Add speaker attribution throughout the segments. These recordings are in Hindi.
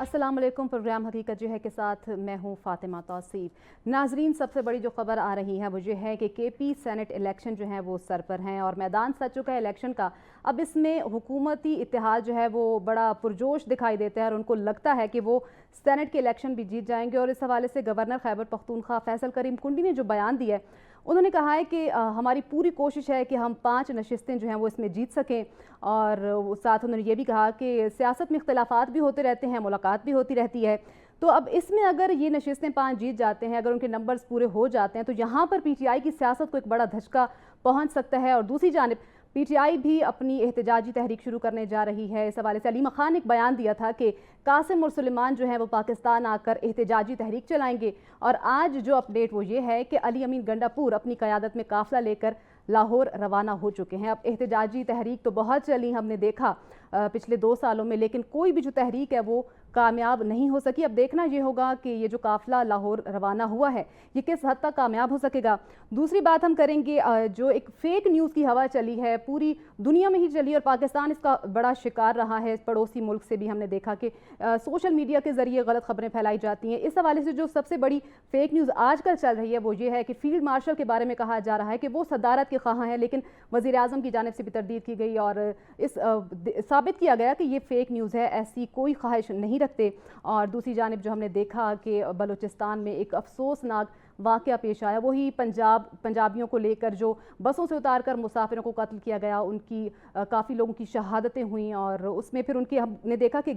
Speaker 1: अस्सलाम वालेकुम। प्रोग्राम हकीकत जो है के साथ मैं हूँ फ़ातिमा तौसीफ़। नाजरीन, सबसे बड़ी जो खबर आ रही है वो ये है कि केपी सेनेट इलेक्शन जो है वो सर पर हैं और मैदान सज चुका है इलेक्शन का। अब इसमें हुकूमती इत्तेहाद जो है वो बड़ा पुरजोश दिखाई देता है और उनको लगता है कि वो सेनेट के इलेक्शन भी जीत जाएंगे। और इस हवाले से गवर्नर खैबर पख्तूनख्वा फैसल करीम कुंडी ने जो बयान दिया है, उन्होंने कहा है कि हमारी पूरी कोशिश है कि हम 5 नशिस्तें जो हैं वो इसमें जीत सकें। और साथ उन्होंने ये भी कहा कि सियासत में इख्तलाफात भी होते रहते हैं, मुलाकात भी होती रहती है। तो अब इसमें अगर ये नशिस्तें 5 जीत जाते हैं, अगर उनके नंबर्स पूरे हो जाते हैं, तो यहाँ पर पीटीआई की सियासत को एक बड़ा धचका पहुँच सकता है। और दूसरी जानिब पीटीआई भी अपनी एहतजाजी तहरीक शुरू करने जा रही है। इस हवाले से अलीमा खान ने एक बयान दिया था कि कासिम और सुलेमान जो है वो पाकिस्तान आकर एहतजाजी तहरीक चलाएंगे। और आज जो अपडेट वो ये है कि अली अमीन गंडापुर अपनी क़यादत में काफिला लेकर लाहौर रवाना हो चुके हैं। अब एहतजाजी तहरीक तो बहुत चली, हमने देखा पिछले 2 सालों में, लेकिन कोई भी जो तहरीक है वो कामयाब नहीं हो सकी। अब देखना ये होगा कि ये जो काफिला लाहौर रवाना हुआ है ये किस हद तक कामयाब हो सकेगा। दूसरी बात हम करेंगे, जो एक फेक न्यूज़ की हवा चली है पूरी दुनिया में ही चली और पाकिस्तान इसका बड़ा शिकार रहा है। पड़ोसी मुल्क से भी हमने देखा कि सोशल मीडिया के जरिए गलत खबरें फैलाई जाती हैं। इस हवाले से जो सबसे बड़ी फेक न्यूज़ आजकल चल रही है वो ये है कि फील्ड मार्शल के बारे में कहा जा रहा है कि वो सदारत के ख्वाह हैं, लेकिन वज़ीर आज़म की जानिब से भी तरदीद की गई और इस साबित किया गया कि ये फेक न्यूज़ है, ऐसी कोई ख्वाहिश नहीं रखते। और दूसरी जानिब जो हमने देखा कि बलूचिस्तान में एक अफसोसनाक वाक़या पेश आया, वही पंजाबियों को लेकर जो बसों से उतारकर मुसाफिरों को कत्ल किया गया, उनकी काफ़ी लोगों की शहादतें हुई। और उसमें फिर हमने देखा कि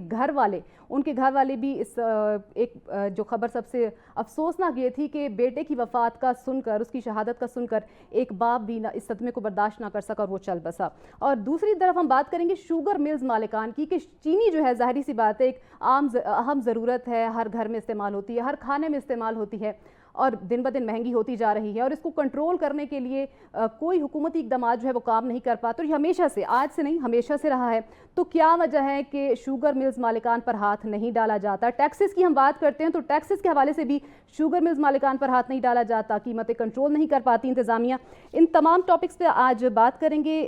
Speaker 1: उनके घर वाले भी इस जो खबर सबसे अफसोसनाक ये थी कि बेटे की वफ़ात का सुनकर, उसकी शहादत का सुनकर एक बाप भी इस सदमे को बर्दाश्त ना कर सका और वो चल बसा। और दूसरी तरफ हम बात करेंगे शुगर मिल्स मालिकान की कि चीनी जो है ज़ाहिर सी बात है एक अहम ज़रूरत है, हर घर में इस्तेमाल होती है, हर खाने में इस्तेमाल होती है और दिन ब दिन महंगी होती जा रही है। और इसको कंट्रोल करने के लिए कोई हुकूमती इकदाम जो है वो काम नहीं कर पाते। और ये हमेशा से, आज से नहीं, हमेशा से रहा है। तो क्या वजह है कि शुगर मिल्स मालिकान पर हाथ नहीं डाला जाता? टैक्सेस की हम बात करते हैं तो टैक्सेस के हवाले से भी शुगर मिल्स मालिकान पर हाथ नहीं डाला जाता, कीमतें कंट्रोल नहीं कर पाती इंतज़ामिया। इन तमाम टॉपिक्स पे आज बात करेंगे।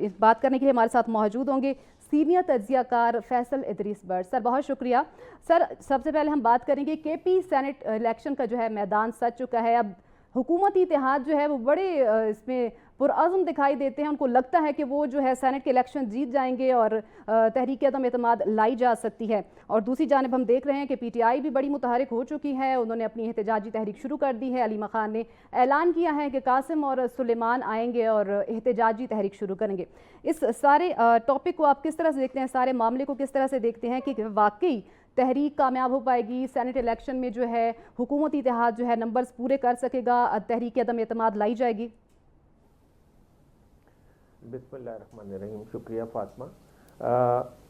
Speaker 1: इस बात करने के लिए हमारे साथ मौजूद होंगे सीनियर तज्जियाकार फैसल इदरीस बट। सर बहुत शुक्रिया। सर सबसे पहले हम बात करेंगे केपी सेनेट इलेक्शन का जो है मैदान सज चुका है। अब हुकूमती इत्तेहाद जो है वो बड़े इसमें पुरअज़्म दिखाई देते हैं, उनको लगता है कि वो जो है सेनेट के इलेक्शन जीत जाएंगे और तहरीक अदम एतमाद लाई जा सकती है। और दूसरी जानिब हम देख रहे हैं कि पीटीआई भी बड़ी मुतहरिक हो चुकी है, उन्होंने अपनी एहतजाजी तहरीक शुरू कर दी है। अलीमा खान ने ऐलान किया है कि कासिम और सुलेमान आएंगे और एहतजाजी तहरीक शुरू करेंगे। इस सारे टॉपिक को आप किस तरह से देखते हैं, सारे मामले को किस तरह से देखते हैं कि वाकई तहरीक कामयाब हो पाएगी, सेनेट इलेक्शन में जो है हुकूमती इत्तेहाद जो है नंबर्स पूरे कर सकेगा, तहरीक अदम एतमाद लाई जाएगी?
Speaker 2: बिस्मिल्लाहिर्रहमानिर्रहीम। शुक्रिया फातिमा।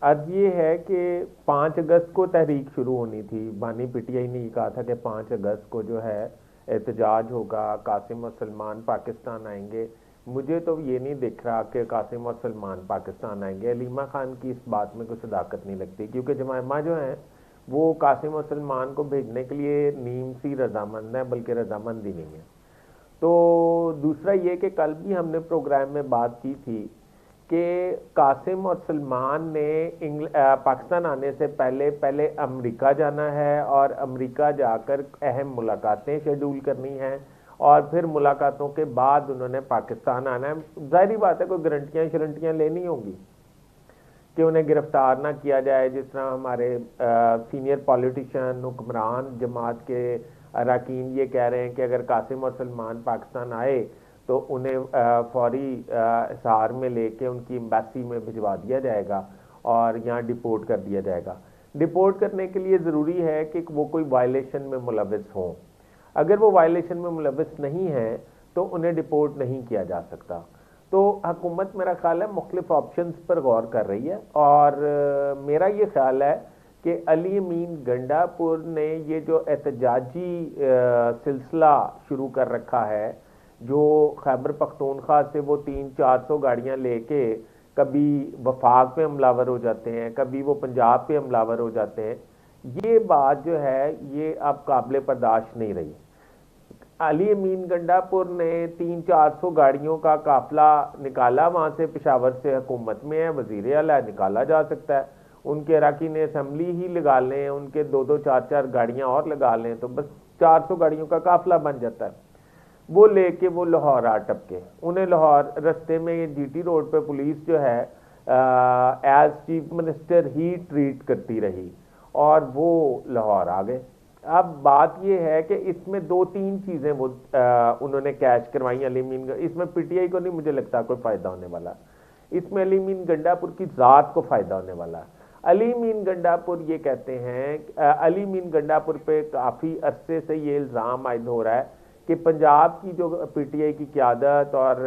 Speaker 2: अर्ज ये है कि 5 अगस्त को तहरीक शुरू होनी थी। बानी पीटीआई ने कहा था कि 5 अगस्त को जो है एहतजाज होगा, कासिम और सलमान पाकिस्तान आएंगे। मुझे तो ये नहीं दिख रहा कि कासिम और सलमान पाकिस्तान आएंगे। अलीमा खान की इस बात में कोई सदाकत नहीं लगती, क्योंकि जमायमा जो है वो कासिम और सलमान को भेजने के लिए नीम सी रजामंद है, बल्कि रजामंद ही नहीं है। तो दूसरा ये कि कल भी हमने प्रोग्राम में बात की थी कि कासिम और सलमान ने पाकिस्तान आने से पहले अमेरिका जाना है और अमेरिका जाकर अहम मुलाकातें शेड्यूल करनी हैं और फिर मुलाकातों के बाद उन्होंने पाकिस्तान आना है। जाहिर बात है कोई गारंटियाँ लेनी होंगी कि उन्हें गिरफ्तार ना किया जाए, जिस तरह हमारे सीनियर पॉलिटिशियन हुक्मरान जमात के अरकान ये कह रहे हैं कि अगर कासिम और सलमान पाकिस्तान आए तो उन्हें फौरी हिसार में लेके उनकी एम्बेसी में भिजवा दिया जाएगा और यहाँ डिपोर्ट कर दिया जाएगा। डिपोर्ट करने के लिए ज़रूरी है कि वो कोई वायलेशन में मुलविस हों। अगर वो वायलेशन में मुलविस नहीं है तो उन्हें डिपोर्ट नहीं किया जा सकता। तो हुकूमत मेरा ख्याल है मुख्तलिफ ऑप्शंस पर गौर कर रही है और मेरा ये ख्याल है कि अली अमीन गंडापुर ने ये जो एहतजाजी सिलसिला शुरू कर रखा है, जो खैबर पख्तूनख्वा से वो 300-400 गाड़ियाँ लेके कभी वफाक पे हमलावर हो जाते हैं, कभी वो पंजाब पे हमलावर हो जाते हैं, ये बात जो है ये अब काबिल बर्दाश्त नहीं रही। अली अमीन गंडापुर ने 300-400 गाड़ियों का काफिला निकाला वहाँ से, पेशावर से हुकूमत में है, वजीर आला निकाला जा सकता है। उनके अरकान असम्बली ही लगा लें, उनके 2-2 4-4 गाड़ियां और लगा लें तो बस 400 गाड़ियों का काफिला बन जाता है। वो लेके वो लाहौर आ टपके, उन्हें लाहौर रास्ते में जीटी रोड पे पुलिस जो है एज चीफ मिनिस्टर ही ट्रीट करती रही और वो लाहौर आ गए। अब बात ये है कि इसमें 2-3 चीजें वो उन्होंने कैच करवाई अली मीन, इसमें पीटीआई को नहीं मुझे लगता कोई फायदा होने वाला, इसमें अली मीन गंडापुर की जात को फायदा होने वाला। अली मीन गंडापुर ये कहते हैं, अली मीन गंडापुर पे काफी अरसे से ये इल्जाम आयद हो रहा है कि पंजाब की जो पीटीआई की क़यादत और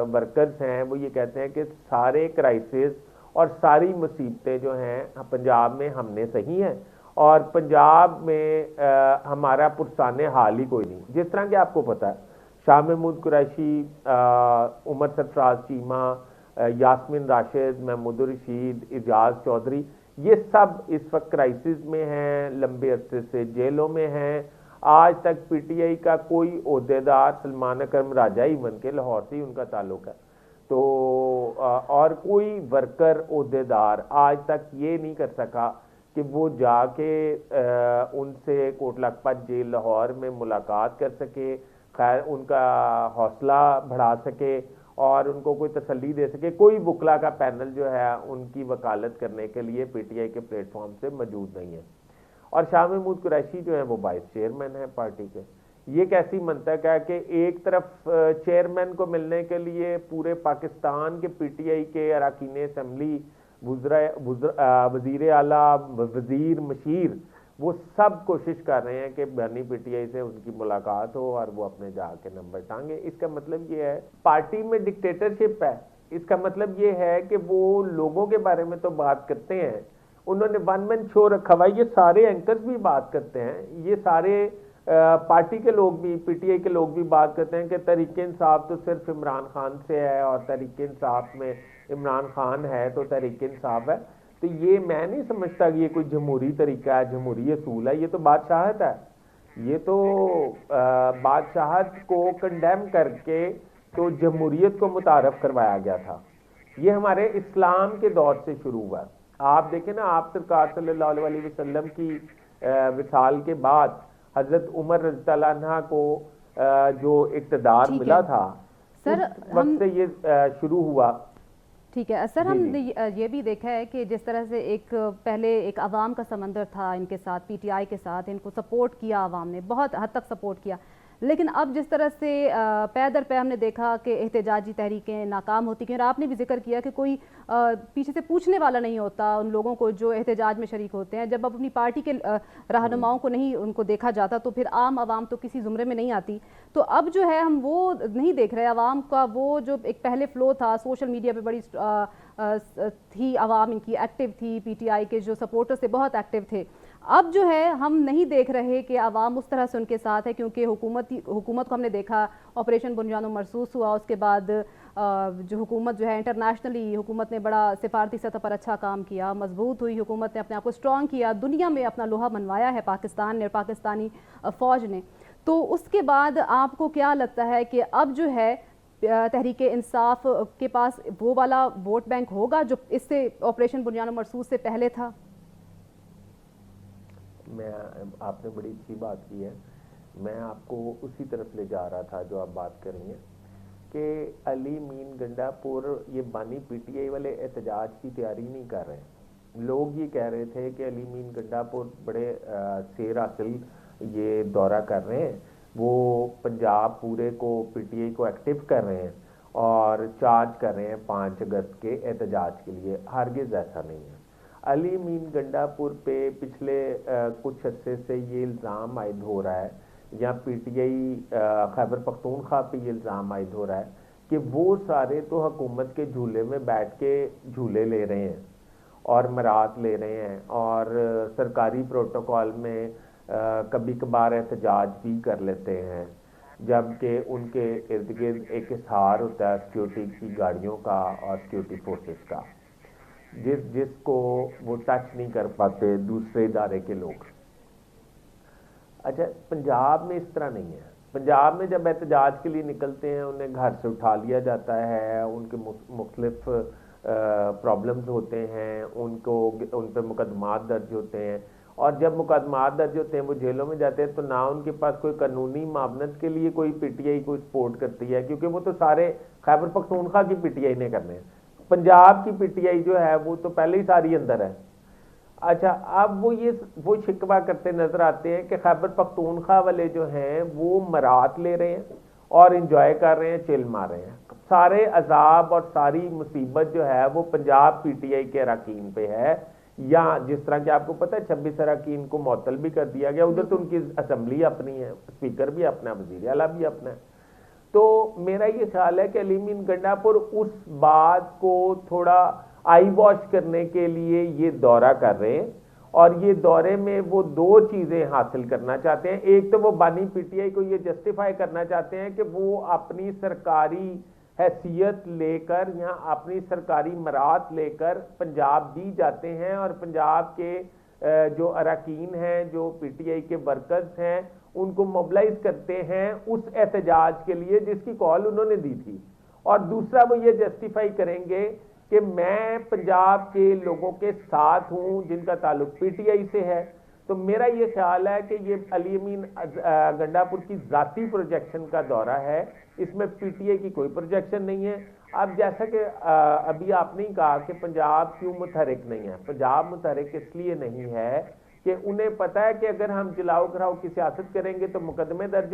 Speaker 2: वर्कर्स हैं वो ये कहते हैं कि सारे क्राइसिस और सारी मुसीबतें जो हैं पंजाब में हमने सही हैं और पंजाब में हमारा पुरसाने हाल ही कोई नहीं। जिस तरह कि आपको पता है शाह महमूद कुरैशी, उमर सरफराज चीमा, यास्मीन राशिद, महमूद रशीद, इजाज चौधरी, ये सब इस वक्त क्राइसिस में हैं, लंबे अरसे से जेलों में हैं। आज तक पीटीआई का कोई ओहदेदार, सलमान अकरम राजा ही बन के लाहौर से ही उनका ताल्लुक है, तो और कोई वर्कर ओहदेदार आज तक ये नहीं कर सका कि वो जाके उनसे कोटला लखपत जेल लाहौर में मुलाकात कर सके, खैर उनका हौसला बढ़ा सके और उनको कोई तसल्ली दे सके। कोई बुकला का पैनल जो है उनकी वकालत करने के लिए पीटीआई के प्लेटफॉर्म से मौजूद नहीं है। और शाह महमूद कुरैशी जो है वो वाइस चेयरमैन है पार्टी के। ये कैसी मंतक है कि एक तरफ चेयरमैन को मिलने के लिए पूरे पाकिस्तान के पीटीआई के अरकान असम्बली, वजीर आला, वजीर मशीर, वो सब कोशिश कर रहे हैं कि बनी पीटीआई से उनकी मुलाकात हो और वो अपने जाके नंबर टांगे। इसका मतलब ये है पार्टी में डिक्टेटरशिप है। इसका मतलब ये है कि वो लोगों के बारे में तो बात करते हैं, उन्होंने वन मैन शो रखा हुआ, ये सारे एंकर्स भी बात करते हैं, ये सारे पार्टी के लोग भी, पीटीआई के लोग भी बात करते हैं कि तहरीक इंसाफ तो सिर्फ इमरान खान से है और तहरीक इंसाफ में इमरान खान है तो तहरीक इंसाफ है। तो ये मैं नहीं समझता कि ये कोई जमहूरी तरीका है, जमहूरी असूल है, ये तो बादशाहत है। ये तो बादशाहत को कंडेम करके तो जमहूरियत को मुतारफ करवाया गया था। ये हमारे इस्लाम के दौर से शुरू हुआ। आप देखें ना, आप सरकार सल्लल्लाहु अलैहि वसल्लम की विसाल के बाद हजरत उमर रज़ियल्लाहु अन्हा को जो इक़्तिदार मिला था,
Speaker 1: सर,
Speaker 2: उस वक्त से ये शुरू हुआ।
Speaker 1: ठीक है सर, हमने ये भी देखा है कि जिस तरह से पहले एक अवाम का समंदर था इनके साथ, पीटीआई के साथ, इनको सपोर्ट किया अवाम ने, बहुत हद तक सपोर्ट किया, लेकिन अब जिस तरह से पै दर पै हमने देखा कि एहतजाजी तहरीकें नाकाम होती गई, और आपने भी जिक्र किया कि कोई पीछे से पूछने वाला नहीं होता उन लोगों को जो एहतजाज में शरीक होते हैं। जब अब अपनी पार्टी के रहनुमाओं को नहीं उनको देखा जाता तो फिर आम आवाम तो किसी ज़ुमरे में नहीं आती। तो अब जो है हम वो नहीं देख रहे, आवाम का वो जो एक पहले फ्लो था, सोशल मीडिया पर बड़ी थी आवाम, इनकी एक्टिव थी, पीटीआई के जो सपोर्टर्स थे बहुत एक्टिव थे। अब जो है हम नहीं देख रहे कि आवाम उस तरह से उनके साथ है, क्योंकि हुकूमत को हमने देखा ऑपरेशन बुनियादो मरसूस हुआ, उसके बाद जो हुकूमत जो है इंटरनेशनली हुकूमत ने बड़ा सिफारती सतह पर अच्छा काम किया, मजबूत हुई हुकूमत ने, अपने आप को स्ट्रॉन्ग किया, दुनिया में अपना लोहा मनवाया है पाकिस्तान ने और पाकिस्तानी फ़ौज ने। तो उसके बाद आपको क्या लगता है कि अब जो है तहरीक इंसाफ के पास वो वाला वोट बैंक होगा जो इससे ऑपरेशन बुनियादो मरसूस से पहले था?
Speaker 2: आपने बड़ी अच्छी बात की है, मैं आपको उसी तरफ ले जा रहा था जो आप बात कर रही हैं कि अली मीन गंडापुर ये बानी पीटीआई वाले एहतजाज की तैयारी नहीं कर रहे। लोग ये कह रहे थे कि अली मीन गंडापुर बड़े शेर हासिल ये दौरा कर रहे हैं, वो पंजाब पूरे को पीटीआई को एक्टिव कर रहे हैं और चार्ज कर रहे हैं 5 अगस्त के एहतजाज के लिए। हरगिज़ ऐसा नहीं है। अली मीन गंडापुर पे पिछले कुछ अरसे से ये इल्ज़ाम आयद हो रहा है, या पीटीआई खैबर पख्तूनख्वा पे ये इल्ज़ाम आयद हो रहा है कि वो सारे तो हुकूमत के झूले में बैठ के झूले ले रहे हैं और मरात ले रहे हैं और सरकारी प्रोटोकॉल में कभी कभार एहतजाज भी कर लेते हैं, जबकि उनके इर्द गिर्द एक हिसार होता है सिक्योरिटी की गाड़ियों का और सिक्योरिटी फोर्सेस का, जिसको वो टच नहीं कर पाते दूसरे इदारे के लोग। अच्छा, पंजाब में इस तरह नहीं है। पंजाब में जब एहतजाज के लिए निकलते हैं उन्हें घर से उठा लिया जाता है, उनके मुख्तलिफ प्रॉब्लम्स होते हैं, उन पे मुकदमात दर्ज होते हैं, और जब मुकदमात दर्ज होते हैं वो जेलों में जाते हैं, तो ना उनके पास कोई कानूनी मामलत के लिए कोई पीटीआई को सपोर्ट करती है, क्योंकि वो तो सारे खैबर पख्तूनख्वा की पीटीआई ने करने हैं। पंजाब की पीटीआई जो है वो तो पहले ही सारी अंदर है। अच्छा, अब वो शिकवा करते नजर आते हैं कि खैबर पख्तूनख्वा वाले जो हैं वो मरात ले रहे हैं और इंजॉय कर रहे हैं, चिल मार रहे हैं। सारे अजाब और सारी मुसीबत जो है वो पंजाब पीटीआई के अरकान पे है। या जिस तरह कि आपको पता है 26 अरकान को मुअत्तल भी कर दिया गया, उधर तो उनकी असम्बली अपनी है, स्पीकर भी अपना, वजीर आला भी अपना है। तो मेरा ये ख्याल है कि अली अमीन गंडापुर उस बात को थोड़ा आई वॉश करने के लिए ये दौरा कर रहे हैं, और ये दौरे में वो दो चीजें हासिल करना चाहते हैं। एक तो वो बानी पीटीआई को ये जस्टिफाई करना चाहते हैं कि वो अपनी सरकारी हैसियत लेकर या अपनी सरकारी मरात लेकर पंजाब भी जाते हैं, और पंजाब के जो अरकान हैं, जो पीटीआई के वर्कर्स हैं, उनको मोबिलाइज करते हैं उस एहतजाज के लिए जिसकी कॉल उन्होंने दी थी। और दूसरा वो ये जस्टिफाई करेंगे कि मैं पंजाब के लोगों के साथ हूं जिनका ताल्लुक पीटीआई से है। तो मेरा ये ख्याल है कि ये अली अमीन गंडापुर की जाती प्रोजेक्शन का दौरा है, इसमें पीटीआई की कोई प्रोजेक्शन नहीं है। अब जैसा कि अभी आपने ही कहा कि पंजाब क्यों मुतहरिक नहीं है, पंजाब मुतहरिक इसलिए नहीं है कि उन्हें पता है कि अगर हम जलाओ घराओ की सियासत करेंगे तो मुकदमे दर्ज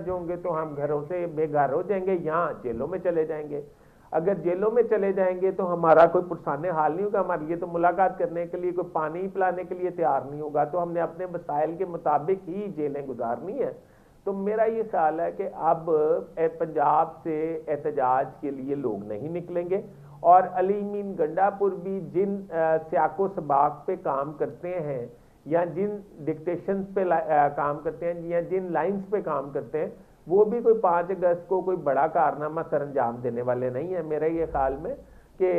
Speaker 2: होंगे तो हम घरों से बेघर हो जाएंगे, यहाँ जेलों में चले जाएंगे। अगर जेलों में चले जाएंगे तो हमारा कोई पुरसाने हाल नहीं होगा, हमारे लिए तो मुलाकात करने के लिए कोई पानी पिलाने के लिए तैयार नहीं होगा, तो हमने अपने वसाइल के मुताबिक ही जेलें गुजारनी है। तो मेरा ये ख्याल है कि अब पंजाब से एहतजाज के लिए लोग नहीं निकलेंगे, और अली अमीन गंडापुर भी जिन सियाको सबाक पे काम करते हैं या जिन डिक्टेशन पे काम करते हैं या जिन लाइंस पे काम करते हैं, वो भी कोई 5 अगस्त को कोई बड़ा कारनामा सर अंजाम देने वाले नहीं है। मेरे ये ख्याल में कि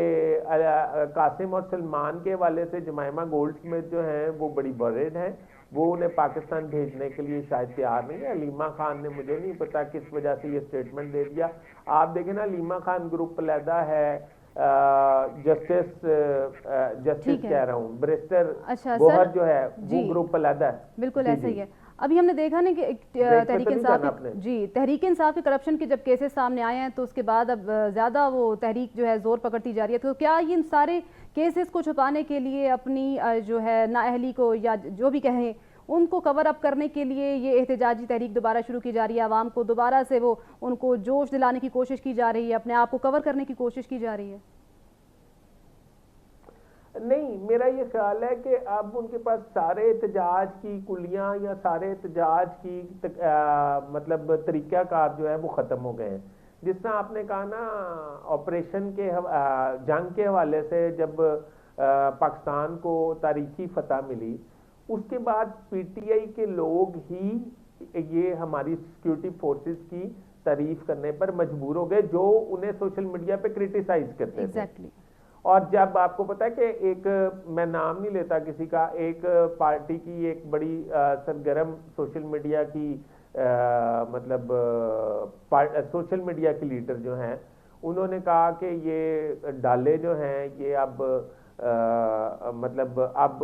Speaker 2: कासिम और सलमान के हवाले से जमाइमा गोल्डस्मिथ जो हैं वो बड़ी वरीड हैं, वो उन्हें पाकिस्तान भेजने के लिए शायद तैयार नहीं है। अलीमा खान ने, मुझे नहीं पता किस वजह से ये स्टेटमेंट दे दिया। आप देखें ना, अलीमा खान ग्रुप अलहदा है, जस्टिस कह रहा हूँ, बैरिस्टर गोहर जो है वो ग्रुप अलहदा है।
Speaker 1: बिल्कुल ऐसा ही है। अभी हमने देखा ना कि तहरीक इंसाफ के करप्शन के जब केसेस सामने आए हैं तो उसके बाद अब ज़्यादा वो तहरीक जो है जोर पकड़ती जा रही है। तो क्या इन सारे केसेस को छुपाने के लिए अपनी जो है नाअहली को या जो भी कहें उनको कवर अप करने के लिए ये एहतजाजी तहरीक दोबारा शुरू की जा रही है, आवाम को दोबारा से वो उनको जोश दिलाने की कोशिश की जा रही है, अपने आप को कवर करने की कोशिश की जा रही है?
Speaker 2: नहीं, मेरा ये ख्याल है कि अब उनके पास सारे एहतजाज की कुलियां या सारे एहतजाज की मतलब तरीक़ाकार जो है वो ख़त्म हो गए हैं। जिस तरह आपने कहा ना, ऑपरेशन के जंग के हवाले से जब पाकिस्तान को तारीखी फतह मिली, उसके बाद पीटीआई के लोग ही ये हमारी सिक्योरिटी फोर्सेस की तारीफ करने पर मजबूर हो गए, जो उन्हें सोशल मीडिया पे क्रिटिसाइज करते थे। और जब आपको पता है कि एक, मैं नाम नहीं लेता किसी का, एक पार्टी की एक बड़ी सरगर्म सोशल मीडिया की मतलब सोशल मीडिया की लीडर जो हैं, उन्होंने कहा कि ये डाले जो हैं ये अब मतलब अब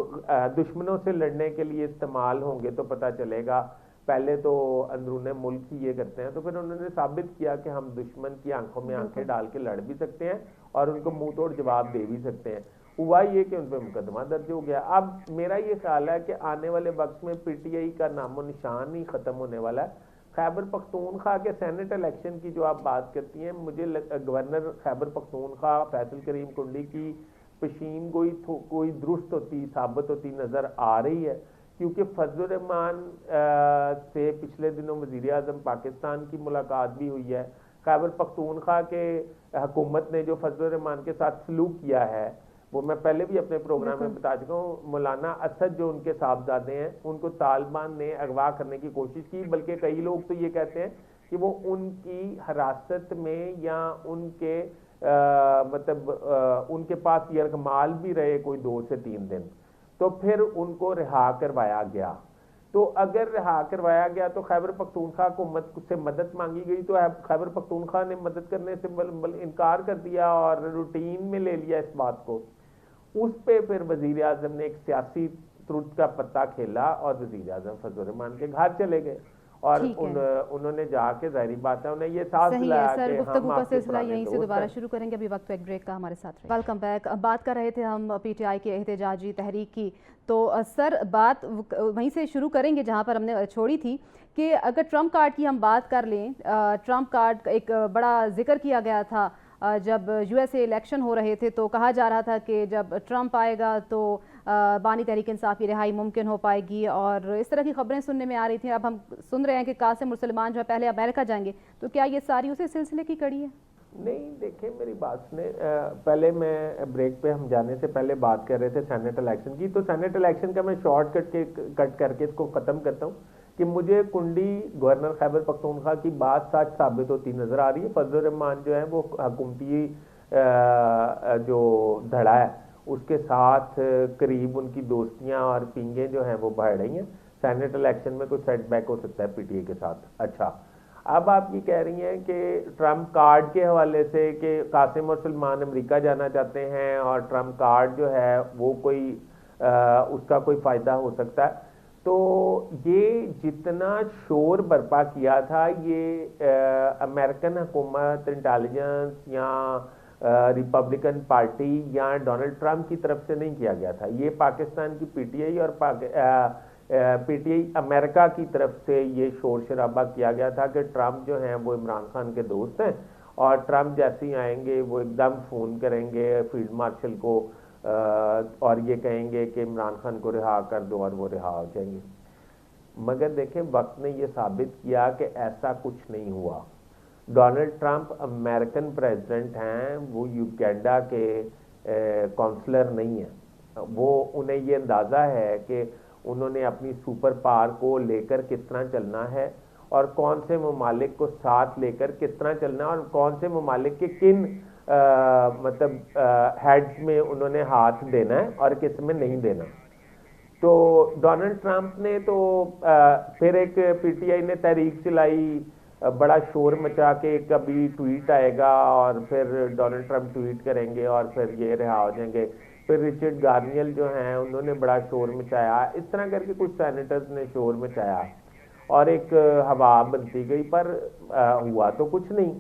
Speaker 2: दुश्मनों से लड़ने के लिए इस्तेमाल होंगे तो पता चलेगा, पहले तो अंदरूने मुल्क ही ये करते हैं। तो फिर उन्होंने साबित किया कि हम दुश्मन की आंखों में आंखें डाल के लड़ भी सकते हैं और उनको मुंह तोड़ जवाब दे भी सकते हैं। हुआ ये कि उन पर मुकदमा दर्ज हो गया। अब मेरा ये ख्याल है कि आने वाले वक्त में पीटीआई का नामो निशान ही खत्म होने वाला है। खैबर पख्तूनख्वा के सेनेट इलेक्शन की जो आप बात करती हैं, मुझे गवर्नर खैबर पख्तूनख्वा फैसल करीम कुंडी की पेशीन कोई दुरुस्त होती साबित होती नजर आ रही है, क्योंकि फजलुर रहमान से पिछले दिनों वज़ीर आज़म पाकिस्तान की मुलाकात भी हुई है। खैबर पख्तूनख्वा के हुकूमत ने जो फजलुर रहमान के साथ सलूक किया है वो मैं पहले भी अपने प्रोग्राम में बता चुका हूँ। मौलाना असद जो उनके साहबजादे हैं, उनको तालिबान ने अगवा करने की कोशिश की, बल्कि कई लोग तो ये कहते हैं कि वो उनकी हिरासत में या उनके मतलब उनके पास यरगमाल भी रहे कोई 2 से 3 दिन, तो फिर उनको रिहा करवाया गया। तो अगर रिहा करवाया गया तो खैबर पख्तूनख्वा हुकूमत से मदद मांगी गई तो खैबर पख्तूनख्वा ने मदद करने से इनकार कर दिया और रूटीन में ले लिया इस बात को। उस पे फिर वजीर आजम ने एक सियासी त्रुट का पत्ता खेला और वजीर आजम फजल रहमान के घर चले गए और उन्होंने जाके जाहिर बात है उन्हें ये साथ दिलाया
Speaker 1: सर,
Speaker 2: कि
Speaker 1: गुफ्तगू
Speaker 2: हम
Speaker 1: का
Speaker 2: आपके
Speaker 1: सिलसिला
Speaker 2: पुराने
Speaker 1: यहीं से
Speaker 2: दोस्त
Speaker 1: दोबारा
Speaker 2: हैं।
Speaker 1: शुरू करेंगे। अभी वक्त एक ब्रेक का, हमारे साथ रहिए। Welcome back. बात कर रहे थे हम पीटीआई की एहतजाजी तहरीक की, तो सर बात वहीं से शुरू करेंगे जहां पर हमने छोड़ी थी कि अगर ट्रम्प कार्ड की हम बात कर लें, ट्रम्प कार्ड का एक बड़ा जिक्र किया गया था जब यूएसए इलेक्शन हो रहे थे, तो कहा जा रहा था कि जब ट्रम्प आएगा तो बानी तहरीक इंसाफ की रिहाई मुमकिन हो पाएगी, और इस तरह की खबरें सुनने में आ रही थी। अब हम सुन रहे हैं कि कासिम और सलमान जो है पहले अमेरिका जाएंगे, तो क्या ये सारी उसी सिलसिले की कड़ी है?
Speaker 2: नहीं, देखिए मेरी बात सुने, पहले मैं ब्रेक पे हम जाने से पहले बात कर रहे थे सेनेट इलेक्शन की, तो सेनेट इलेक्शन का मैं शॉर्ट कट करके इसको ख़त्म करता हूँ कि मुझे कुंडी गवर्नर खैबर पख्तूनख्वा की बात सच साबित होती नज़र आ रही है। फजल रहमान जो है वो हुकूमती जो धड़ा है उसके साथ करीब उनकी दोस्तियां और पिंगें जो हैं वो बढ़ रही हैं। सेनेट इलेक्शन में कोई सेटबैक हो सकता है पीटीआई के साथ। अच्छा, अब आप ये कह रही हैं कि ट्रम्प कार्ड के हवाले से कि कासिम और सलमान अमेरिका जाना चाहते हैं और ट्रम्प कार्ड जो है वो कोई उसका कोई फ़ायदा हो सकता है। तो ये जितना शोर बर्पा किया था ये अमेरिकन हुकूमत, इंटेलिजेंस या रिपब्लिकन पार्टी या डोनाल्ड ट्रम्प की तरफ से नहीं किया गया था। ये पाकिस्तान की पीटीआई और पीटीआई अमेरिका की तरफ से ये शोर शराबा किया गया था कि ट्रम्प जो हैं वो इमरान खान के दोस्त हैं और ट्रम्प जैसे ही आएंगे वो एकदम फ़ोन करेंगे फील्ड मार्शल को और ये कहेंगे कि इमरान खान को रिहा कर दो और वो रिहा हो जाएंगे। मगर देखें, वक्त ने ये साबित किया कि ऐसा कुछ नहीं हुआ। डोनाल्ड ट्रम्प अमेरिकन प्रेसिडेंट हैं, वो युगांडा के काउंसलर नहीं हैं। वो उन्हें ये अंदाज़ा है कि उन्होंने अपनी सुपर पावर को लेकर किस तरह चलना है और कौन से ममालिक को साथ लेकर किस तरह चलना है और कौन से ममालिक के किन हेड्स में उन्होंने हाथ देना है और किस में नहीं देना। तो डोनाल्ड ट्रम्प ने तो फिर एक पीटीआई ने तहरीक चलाई, बड़ा शोर मचा के कभी ट्वीट आएगा और फिर डोनाल्ड ट्रम्प ट्वीट करेंगे और फिर ये रिहा हो जाएंगे। फिर रिचर्ड गार्नियल जो हैं उन्होंने बड़ा शोर मचाया, इस तरह करके कुछ सेनेटर्स ने शोर मचाया और एक हवा बनती गई, पर हुआ तो कुछ नहीं।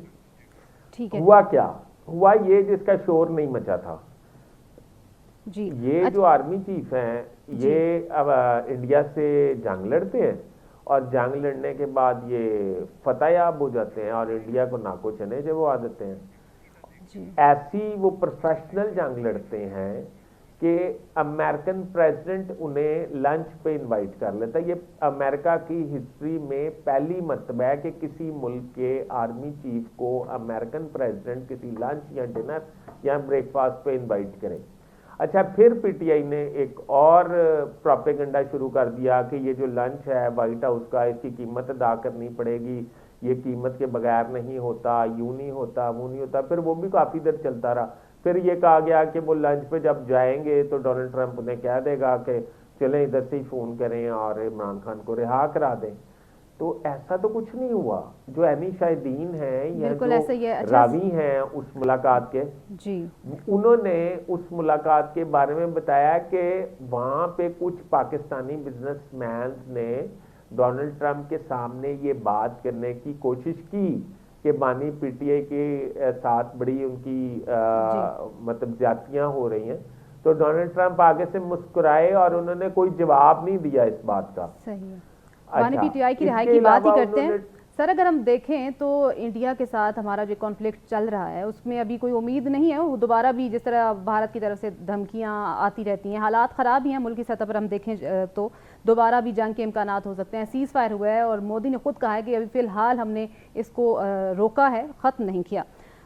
Speaker 1: ठीक है,
Speaker 2: हुआ क्या हुआ, ये जिसका शोर नहीं मचा था
Speaker 1: जी।
Speaker 2: ये जो आर्मी चीफ हैं ये अब इंडिया से जंग लड़ते हैं और जंग लड़ने के बाद ये फतेहयाब हो जाते हैं और इंडिया को नाको चने जब वो आ जाते हैं
Speaker 1: जी।
Speaker 2: ऐसी वो प्रोफेशनल जंग लड़ते हैं कि अमेरिकन प्रेसिडेंट उन्हें लंच पे इनवाइट कर लेता है। ये अमेरिका की हिस्ट्री में पहली मर्तबा है कि किसी मुल्क के आर्मी चीफ को अमेरिकन प्रेसिडेंट किसी लंच या डिनर या ब्रेकफास्ट पे इनवाइट करें। अच्छा, फिर पीटीआई ने एक और प्रोपेगेंडा शुरू कर दिया कि ये जो लंच है वाइट हाउस का, इसकी कीमत अदा करनी पड़ेगी, ये कीमत के बगैर नहीं होता, यूं नहीं होता, वो नहीं होता। फिर वो भी काफ़ी देर चलता रहा। फिर ये कहा गया कि वो लंच पे जब जाएंगे तो डोनाल्ड ट्रंप उन्हें कह देगा कि चलें इधर से ही फ़ोन करें और इमरान खान को रिहा करा दें। तो ऐसा तो कुछ नहीं हुआ। जो एमी शाहिदीन हैं या जो रावी हैं उस मुलाकात के जी, उन्होंने उस मुलाकात के बारे में बताया कि वहाँ पे कुछ पाकिस्तानी बिजनेसमैन ने डोनाल्ड ट्रंप के सामने ये बात करने की कोशिश की कि बानी पीटीआई के साथ बड़ी उनकी मतलब ज्यादतियाँ हो रही हैं। तो डोनाल्ड ट्रंप आगे से मुस्कुराए और उन्होंने कोई जवाब नहीं दिया इस बात का।
Speaker 1: सही है। बानी पीटीआई की रिहाई की बात ही करते हैं सर। अगर हम देखें तो इंडिया के साथ हमारा जो कॉन्फ्लिक्ट चल रहा है उसमें अभी कोई उम्मीद नहीं है वो दोबारा भी, जिस तरह भारत की तरफ से धमकियां आती रहती हैं, हालात ख़राब ही हैं मुल्क की सतह पर हम देखें तो दोबारा भी जंग के इम्कानात हो सकते हैं। सीज़ फायर हुआ है और मोदी ने खुद कहा है कि अभी फ़िलहाल हमने इसको रोका है, ख़त्म नहीं किया।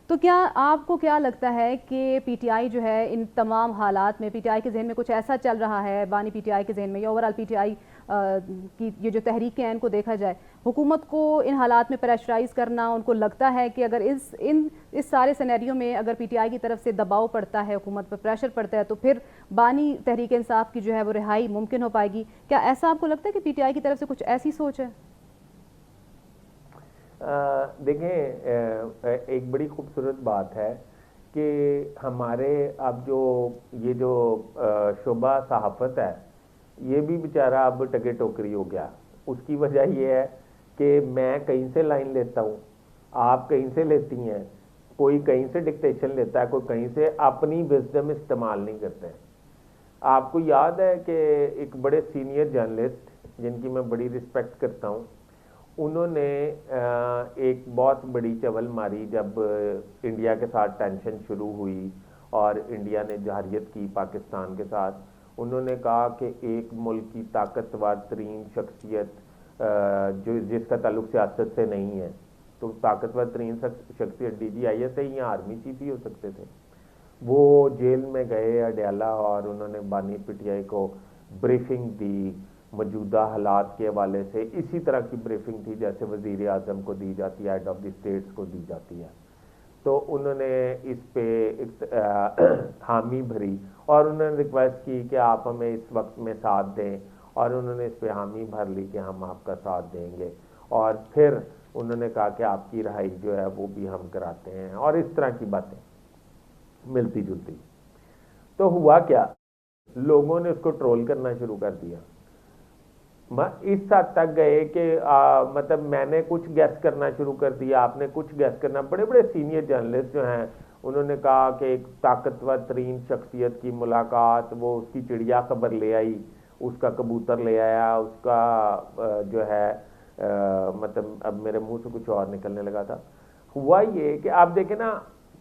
Speaker 1: तो क्या आपको क्या लगता है कि पीटीआई जो है इन तमाम हालात में, पीटीआई के जहन में कुछ ऐसा चल रहा है, बानी पीटीआई के जहन में या ओवरऑल पीटीआई की ये जो तहरीकें हैं इनको देखा जाए, हुकूमत को इन हालात में प्रेशराइज करना, उनको लगता है कि अगर इस सारे सिनेरियो में अगर पीटीआई की तरफ से दबाव पड़ता है, हुकूमत पर प्रेशर पड़ता है, तो फिर बानी तहरीक इंसाफ की जो है वो रिहाई मुमकिन हो पाएगी? क्या ऐसा आपको लगता है कि पीटीआई की तरफ से कुछ ऐसी सोच है?
Speaker 2: देखें, एक बड़ी खूबसूरत बात है कि हमारे अब ये जो शोबा सहाफ़त है, ये भी बेचारा अब टके टोकरी हो गया। उसकी वजह ये है कि मैं कहीं से लाइन लेता हूँ, आप कहीं से लेती हैं, कोई कहीं से डिक्टेशन लेता है, कोई कहीं से, अपनी विजडम इस्तेमाल नहीं करते हैं। आपको याद है कि एक बड़े सीनियर जर्नलिस्ट जिनकी मैं बड़ी रिस्पेक्ट करता हूँ, उन्होंने एक बहुत बड़ी चवल मारी जब इंडिया के साथ टेंशन शुरू हुई और इंडिया ने जहारियत की पाकिस्तान के साथ। उन्होंने कहा कि एक मुल्क की ताकतवर तरीन शख्सियत जिसका ताल्लुक सियासत से नहीं है, तो ताकतवर तरीन शख्सियत DGIS है या आर्मी चीफ ही हो सकते थे। वो जेल में गए अडयाला और उन्होंने बानी PTI को ब्रीफिंग दी मौजूदा हालात के हवाले से। इसी तरह की ब्रीफिंग थी जैसे वज़ीर आज़म को दी जाती है, हेड ऑफ द स्टेट्स को दी जाती है। तो उन्होंने इस पे हामी भरी और उन्होंने रिक्वेस्ट की कि आप हमें इस वक्त में साथ दें, और उन्होंने इस पे हामी भर ली कि हम आपका साथ देंगे, और फिर उन्होंने कहा कि आपकी रिहाई जो है वो भी हम कराते हैं, और इस तरह की बातें मिलती जुलती। तो हुआ क्या, लोगों ने उसको ट्रोल करना शुरू कर दिया। इस हद तक गए कि मतलब मैंने कुछ गैस करना शुरू कर दिया, आपने कुछ गैस करना। बड़े बड़े सीनियर जर्नलिस्ट जो हैं उन्होंने कहा कि एक ताकतवर तरीन शख्सियत की मुलाकात, वो उसकी चिड़िया खबर ले आई, उसका कबूतर ले आया, उसका जो है मतलब अब मेरे मुंह से कुछ और निकलने लगा था। हुआ ये कि आप देखें ना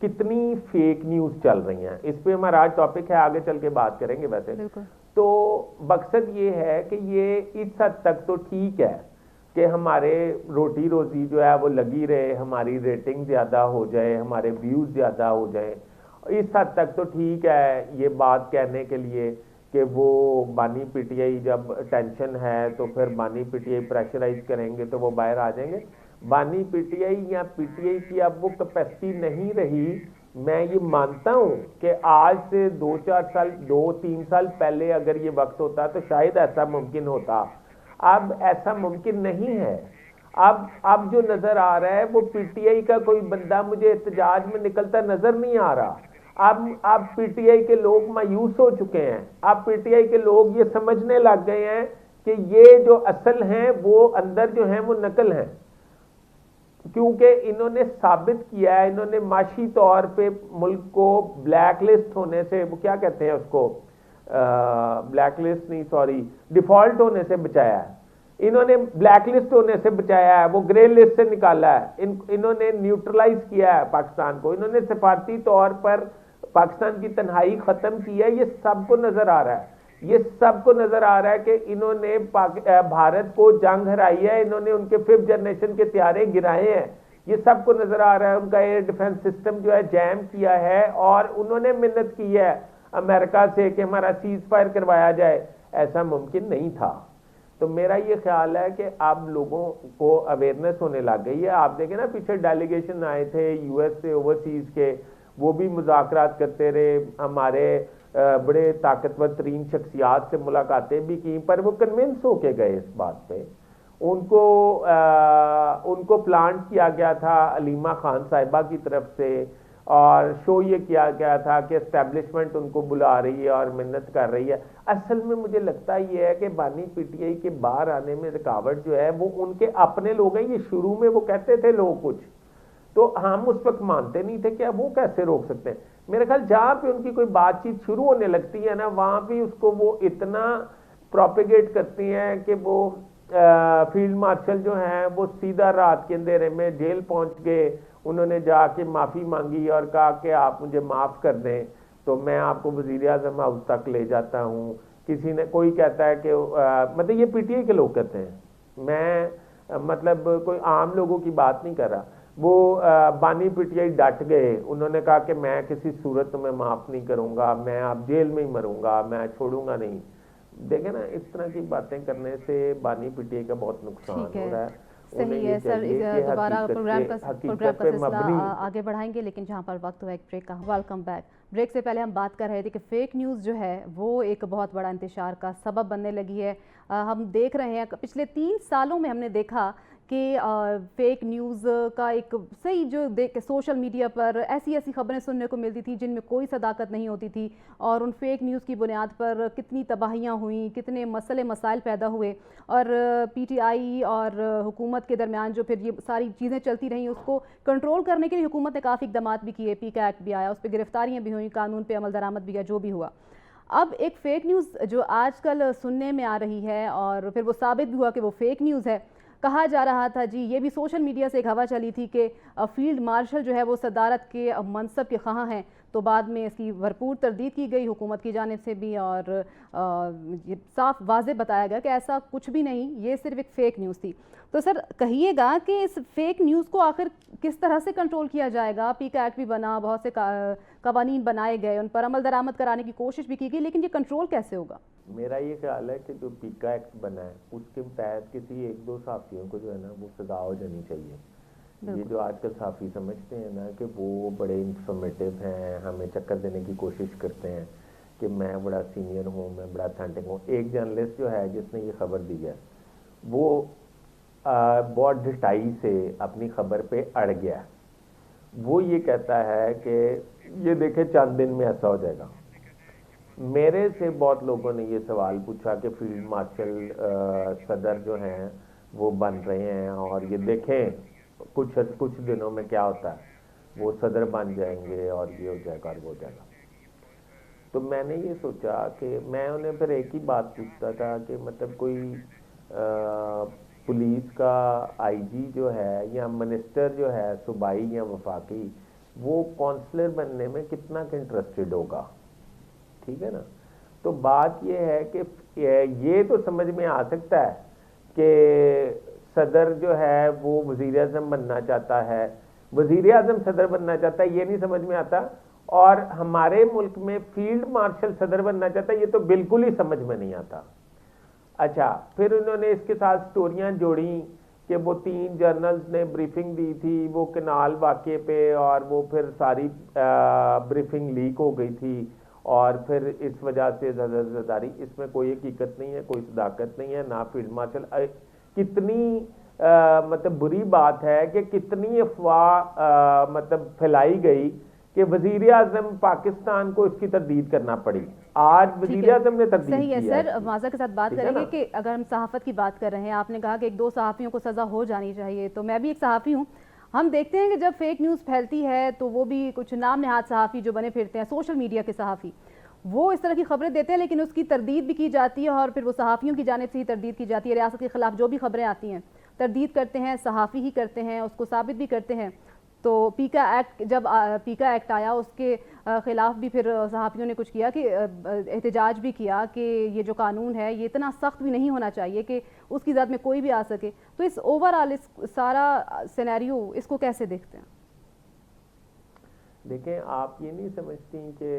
Speaker 2: कितनी फेक न्यूज़ चल रही हैं। इस पे हमारा आज टॉपिक है, आगे चल के बात करेंगे वैसे। तो मकसद ये है कि ये इस हद तक तो ठीक है कि हमारे रोटी रोजी जो है वो लगी रहे, हमारी रेटिंग ज़्यादा हो जाए, हमारे व्यूज़ ज़्यादा हो जाए, इस हद तक तो ठीक है ये बात कहने के लिए कि वो बानी PTI जब टेंशन है तो फिर बानी PTI प्रेशराइज करेंगे तो वो बाहर आ जाएंगे। बानी PTI या PTI की अब वो कैपेसिटी नहीं रही। मैं ये मानता हूँ कि आज से 2-3 साल पहले अगर ये वक्त होता तो शायद ऐसा मुमकिन होता। अब ऐसा मुमकिन नहीं है। अब जो नज़र आ रहा है वो PTI का कोई बंदा मुझे एहतजाज में निकलता नज़र नहीं आ रहा। अब PTI के लोग मायूस हो चुके हैं। अब PTI के लोग ये समझने लग गए हैं कि ये जो असल हैं वो अंदर जो हैं वो नकल हैं, क्योंकि इन्होंने साबित किया है, इन्होंने माशी तौर पे मुल्क को ब्लैकलिस्ट होने से, वो क्या कहते हैं उसको, ब्लैकलिस्ट नहीं सॉरी डिफॉल्ट होने से बचाया है। इन्होंने ब्लैकलिस्ट होने से बचाया है, वो ग्रे लिस्ट से निकाला है। इन्होंने न्यूट्रलाइज किया है पाकिस्तान को, इन्होंने सिफारती तौर पर पाकिस्तान की तन्हाई खत्म की है। ये सबको नजर आ रहा है, ये सबको नजर आ रहा है कि इन्होंने भारत को जंग हराई है, इन्होंने उनके 5th जनरेशन के त्यारे गिराए हैं। ये सबको नजर आ रहा है। उनका एयर डिफेंस सिस्टम जो है जैम किया है, और उन्होंने मिन्नत की है अमेरिका से कि हमारा सीज फायर करवाया जाए। ऐसा मुमकिन नहीं था। तो मेरा ये ख्याल है कि अब लोगों को अवेयरनेस होने लग गई है। आप देखें ना, पीछे डेलीगेशन आए थे US से, ओवरसीज के, वो भी मुज़ाकरात करते रहे, हमारे बड़े ताकतवर तरीन शख्सियात से मुलाकातें भी की, पर वो कन्विंस होके गए इस बात पे। उनको प्लांट किया गया था अलीमा खान साहिबा की तरफ से, और शो ये किया गया था कि एस्टेब्लिशमेंट उनको बुला रही है और मिन्नत कर रही है। असल में मुझे लगता ये है कि बानी PTI के बाहर आने में रुकावट जो है वो उनके अपने लोग हैं। ये शुरू में वो कहते थे लोग कुछ, तो हम उस वक्त मानते नहीं थे कि अब वो कैसे रोक सकते हैं। मेरे ख्याल जहाँ पे उनकी कोई बातचीत शुरू होने लगती है ना, वहाँ पे उसको वो इतना प्रोपेगेट करती हैं कि वो फील्ड मार्शल जो हैं वो सीधा रात के अंधेरे में जेल पहुँच गए। उन्होंने जाके माफ़ी मांगी और कहा कि आप मुझे माफ़ कर दें तो मैं आपको वज़ीर आज़म हाउस तक ले जाता हूँ। किसी ने, कोई कहता है कि मतलब ये PTI के लोग कहते हैं, मैं मतलब कोई आम लोगों की बात नहीं कर रहा। वो बानी PTI डट गए, उन्होंने कहा कि मैं किसी सूरत में माफ़ नहीं करूँगा, मैं आप जेल में ही मरूँगा, मैं छोड़ूंगा नहीं। देखें ना, इस तरह की बातें करने से बानी पीटीआई का बहुत नुकसान
Speaker 1: ठीक
Speaker 2: हो
Speaker 1: है,
Speaker 2: रहा है।
Speaker 1: सही
Speaker 2: उन्हें
Speaker 1: है
Speaker 2: ये
Speaker 1: सर।
Speaker 2: चाहिए कि
Speaker 1: दोबारा प्रोग्राम
Speaker 2: हकीकत
Speaker 1: का
Speaker 2: पे
Speaker 1: सिलसिला
Speaker 2: मबनी।
Speaker 1: आगे बढ़ाएंगे, लेकिन जहां पर वक्त हुआ एक ब्रेक का। Welcome back. ब्रेक से पहले हम बात कर रहे थे कि फेक न्यूज़ जो है वो एक बहुत बड़ा इंतशार का सबब बनने लगी है। हम देख रहे हैं पिछले 3 सालों में हमने देखा कि फेक न्यूज़ का एक सही जो देख सोशल मीडिया पर ऐसी ऐसी खबरें सुनने को मिलती थी जिनमें कोई सदाकत नहीं होती थी, और उन फेक न्यूज़ की बुनियाद पर कितनी तबाहियाँ हुई, कितने मसले मसाइल पैदा हुए, और पीटीआई और हुकूमत के दरमियान जो फिर ये सारी चीज़ें चलती रहीं उसको कंट्रोल करने के लिए हुकूमत ने काफ़ी इकदाम भी किए। पीका एक्ट भी आया, उस पर गिरफ्तारियाँ भी हुई, कानून पे अमल दरामद भी किया, जो भी हुआ। अब एक फ़ेक न्यूज़ जो आजकल सुनने में आ रही है और फिर वो साबित भी हुआ कि वो फ़ेक न्यूज़ है। कहा जा रहा था जी, ये भी सोशल मीडिया से एक हवा चली थी कि फील्ड मार्शल जो है वो सदारत के मनसब के ख़्वाह हैं, तो बाद में इसकी भरपूर तरदीद की गई हुकूमत की जानिब से भी, और ये साफ वाज़े बताया गया कि ऐसा कुछ भी नहीं, ये सिर्फ एक फ़ेक न्यूज़ थी। तो सर कहिएगा कि इस फेक न्यूज़ को आखिर किस तरह से कंट्रोल किया जाएगा? पीका एक्ट भी बना, बहुत से कवानीन बनाए गए, उन पर अमल दरामद कराने की कोशिश भी की गई, लेकिन ये कंट्रोल कैसे होगा?
Speaker 2: मेरा ये ख्याल है कि जो पीका एक्ट बना है उसके तहत किसी 1-2 साफियों को जो है ना वो सजा हो जानी चाहिए। ये जो आजकल साफी समझते हैं ना कि वो बड़े इंफॉर्मेटिव हैं, हमें चक्कर देने की कोशिश करते हैं कि मैं बड़ा सीनियर हूँ, मैं बड़ा अथेंटिक हूँ। एक जर्नलिस्ट जो है जिसने ये खबर दी है वो बहुत ढिठाई से अपनी खबर पे अड़ गया। वो ये कहता है कि ये देखे चंद दिन में ऐसा हो जाएगा। मेरे से बहुत लोगों ने ये सवाल पूछा कि फील्ड मार्शल सदर जो हैं वो बन रहे हैं और ये देखें कुछ दिनों में क्या होता है, वो सदर बन जाएंगे और ये हो जाएगा और वो हो जाएगा। तो मैंने ये सोचा कि मैं उन्हें फिर एक ही बात पूछता था कि मतलब कोई पुलिस का आईजी जो है या मिनिस्टर जो है सूबाई या वफाकी, वो काउंसलर बनने में कितना इंटरेस्टेड होगा, ठीक है ना। तो बात ये है कि ये तो समझ में आ सकता है कि सदर जो है वो वज़ीर आज़म बनना चाहता है, वज़ीर आज़म सदर बनना चाहता है, ये नहीं समझ में आता। और हमारे मुल्क में फील्ड मार्शल सदर बनना चाहता है, ये तो बिल्कुल ही समझ में नहीं आता। अच्छा, फिर उन्होंने इसके साथ स्टोरियां जोड़ी कि वो 3 जर्नल्स ने ब्रीफिंग दी थी वो कनाल वाक़े पे, और वो फिर सारी ब्रीफिंग लीक हो गई थी, और फिर इस वजह से ज़्यादारी। इसमें कोई हकीकत नहीं है, कोई सदाकत नहीं है, ना फील्ड मार्शल। कितनी मतलब बुरी बात है कि कितनी अफवाह मतलब फैलाई गई कि वज़ीर आज़म पाकिस्तान को इसकी तरदीद करना पड़ी। आज वज़ीर आज़म ने तरदीद
Speaker 1: सही है
Speaker 2: किया है।
Speaker 1: सर, माज़ा के साथ बात करेंगे कि अगर हम सहाफ़त की बात कर रहे हैं, आपने कहा कि 1-2 सहाफ़ियों को सज़ा हो जानी चाहिए, तो मैं भी एक सहाफ़ी हूँ। हम देखते हैं कि जब फेक न्यूज़ फैलती है तो वो भी कुछ नाम नहाद सहाफ़ी जो बने फिरते हैं, सोशल मीडिया के सहाफ़ी, वो इस तरह की खबरें देते हैं, लेकिन उसकी तरदीद भी की जाती है, और फिर वो सहाफ़ियों की जानिब से ही तरदीद की जाती है। रियासत के ख़िलाफ़ जो भी खबरें आती हैं तरदीद करते हैं सहाफ़ी ही करते हैं, उसको साबित भी करते हैं। तो पीका एक्ट, जब पीका एक्ट आया उसके ख़िलाफ़ भी फिर सहाफ़ियों ने कुछ किया कि एहतजाज भी किया कि ये जो कानून है ये इतना सख्त भी नहीं होना चाहिए कि उसकी ज़द में कोई भी आ सके। तो इस ओवरऑल इस सारा सिनेरियो इसको कैसे देखते हैं?
Speaker 2: देखें, आप ये नहीं समझती कि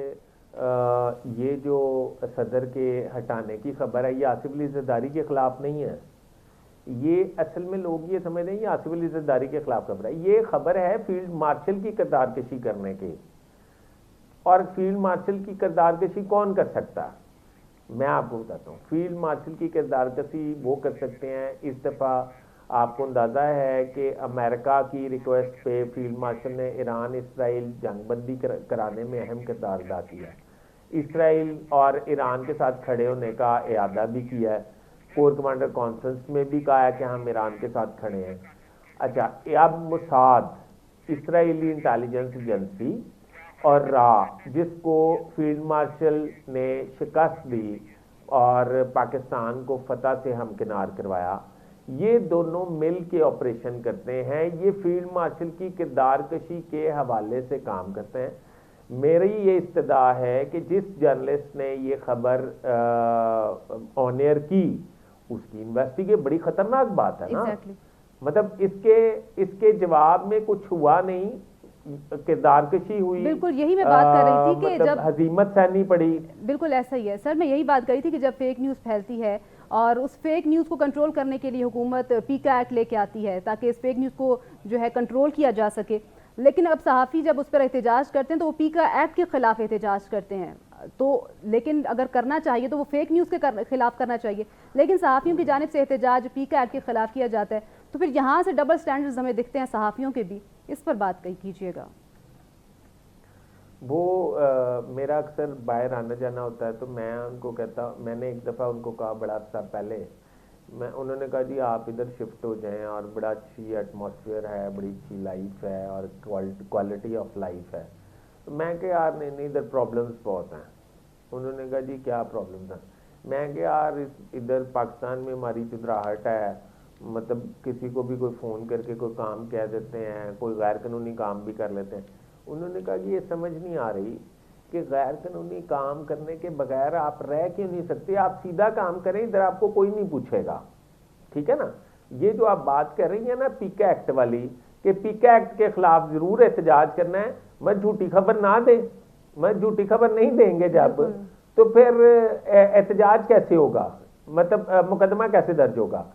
Speaker 2: ये जो सदर के हटाने की खबर है ये आसिफ अली ज़रदारी के ख़िलाफ़ नहीं है। ये असल में लोग ये समझ रहे हैं ये आसिफ अली ज़रदारी के खिलाफ खबर है। ये खबर है फील्ड मार्शल की किरदारकशी करने की, और फील्ड मार्शल की किरदारकशी कौन कर सकता है? मैं आपको बताता हूँ। फील्ड मार्शल की किरदारकशी वो कर सकते हैं, इस दफ़ा आपको अंदाज़ा है कि अमेरिका की रिक्वेस्ट पे फील्ड मार्शल ने ईरान इसराइल जंगबंदी कराने में अहम किरदार अदा किया। इसराइल और ईरान के साथ खड़े होने का इरादा भी किया है। कोर कमांडर कॉन्फ्रेंस में भी कहा है कि हम ईरान के साथ खड़े हैं। अच्छा, अब मोसाद, इसराइली इंटेलिजेंस एजेंसी, और रा, जिसको फील्ड मार्शल ने शिकस्त दी और पाकिस्तान को फतह से हमकिनार करवाया, ये दोनों मिल के ऑपरेशन करते हैं। ये फील्ड मार्शल की किरदारकशी के हवाले से काम करते हैं। मेरी ये इस्तदा है कि जिस जर्नलिस्ट ने ये खबर ऑन एयर की उसकी इन्वेस्टिगेट, बड़ी खतरनाक बात है ना। मतलब इसके जवाब में कुछ हुआ नहीं, किरदारकशी हुई,
Speaker 1: बिल्कुल यही मैं बात कर रही थी कि
Speaker 2: मतलब
Speaker 1: जब
Speaker 2: हजीमत सहनी पड़ी।
Speaker 1: बिल्कुल ऐसा ही है सर, मैं यही बात कर रही थी कि जब फेक न्यूज़ फैलती है और उस फेक न्यूज़ को कंट्रोल करने के लिए हुकूमत पीका एक्ट लेके आती है ताकि इस फेक न्यूज़ को जो है कंट्रोल किया जा सके, लेकिन अब सहाफ़ी जब उस पर एहतजाज करते हैं तो वो पीका एक्ट के ख़िलाफ़ एहतजाज करते हैं। तो लेकिन अगर करना चाहिए तो वो फेक न्यूज़ के खिलाफ करना चाहिए, लेकिन सहाफ़ियों की जानिब से एहतजाज पीका एक्ट के खिलाफ किया जाता है। तो फिर यहाँ से डबल स्टैंडर्ड्स हमें दिखते हैं सहाफ़ियों के भी, इस पर बात कीजिएगा।
Speaker 2: वो मेरा अक्सर बाहर आना जाना होता है तो मैं उनको कहता, मैंने एक दफ़ा उनको कहा बड़ा अर्सा पहले, उन्होंने कहा जी आप इधर शिफ्ट हो जाएं और बड़ा अच्छी एटमॉस्फेयर है, बड़ी अच्छी लाइफ है और क्वालिटी ऑफ लाइफ है। तो मैं कहा यार नहीं नहीं, इधर प्रॉब्लम्स बहुत हैं। उन्होंने कहा जी क्या प्रॉब्लम्स हैं? मैं कहा यार इधर पाकिस्तान में हमारी चुदराहट है, मतलब किसी को भी कोई फ़ोन करके कोई काम कह देते हैं, कोई गैर कानूनी काम भी कर लेते हैं। उन्होंने कहा कि ये समझ नहीं आ रही कि गैर कानूनी काम करने के बगैर आप रह क्यों नहीं सकते, आप सीधा काम करें, इधर आपको कोई नहीं पूछेगा, ठीक है ना। ये जो आप बात कर रही है ना पीका एक्ट वाली, कि पीका एक्ट के खिलाफ जरूर एहतजाज करना है, मत झूठी खबर ना दे, मत झूठी खबर नहीं देंगे जब, तो फिर एहतजाज कैसे होगा, मतलब मुकदमा कैसे दर्ज होगा।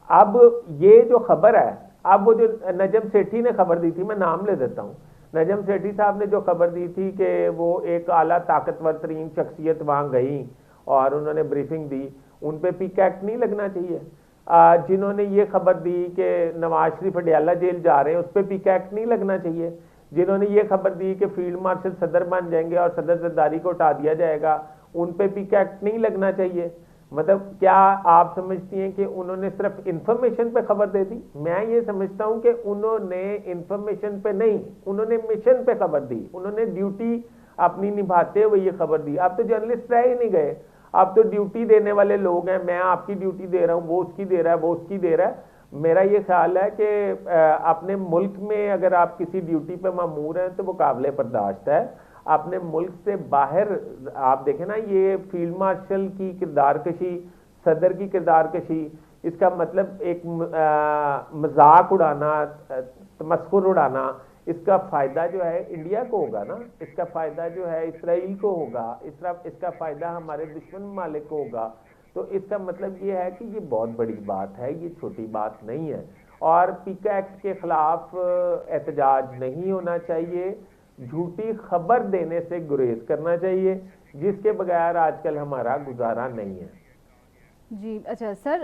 Speaker 2: अब ये जो खबर है, अब वो जो नजम सेठी ने खबर दी थी, मैं नाम ले देता हूँ, नजम सेठी साहब ने जो खबर दी थी कि वो एक आला ताकतवर तरीन शख्सियत वहाँ गई और उन्होंने ब्रीफिंग दी, उन पे पीका एक्ट नहीं लगना चाहिए। जिन्होंने ये खबर दी कि नवाज शरीफ अडयाला जेल जा रहे हैं, उस पर पीका एक्ट नहीं लगना चाहिए। जिन्होंने ये खबर दी कि फील्ड मार्शल सदर बन जाएंगे और सदर जरदारी को हटा दिया जाएगा, उन पे पीका एक्ट नहीं लगना चाहिए। मतलब क्या आप समझती हैं कि उन्होंने सिर्फ इंफॉर्मेशन पे खबर दे दी? मैं ये समझता हूं कि उन्होंने इंफॉर्मेशन पे नहीं, उन्होंने मिशन पे खबर दी, उन्होंने ड्यूटी अपनी निभाते हुए ये खबर दी। आप तो जर्नलिस्ट रह ही नहीं गए, आप तो ड्यूटी देने वाले लोग हैं। मैं आपकी ड्यूटी दे रहा हूँ, वो उसकी दे रहा है, वो उसकी दे रहा है। मेरा ये ख्याल है कि अपने मुल्क में अगर आप किसी ड्यूटी पे मामूर हैं तो वो काबिल बर्दाश्त है। अपने मुल्क से बाहर आप देखें ना, ये फील्ड मार्शल की किरदारकशी, सदर की किरदारकशी, इसका मतलब एक मजाक उड़ाना, तमस्खुर उड़ाना, इसका फायदा जो है इंडिया को होगा ना, इसका फायदा जो है इसराइल को होगा, इसका फायदा हमारे दुश्मन ममालिक को होगा। तो इसका मतलब ये है कि ये बहुत बड़ी बात है, ये छोटी बात नहीं है। और पीका एक्ट के खिलाफ एहतजाज नहीं होना चाहिए, झूठी खबर देने से गुरेज करना चाहिए, जिसके बगैर आजकल हमारा गुजारा नहीं है।
Speaker 1: जी अच्छा सर,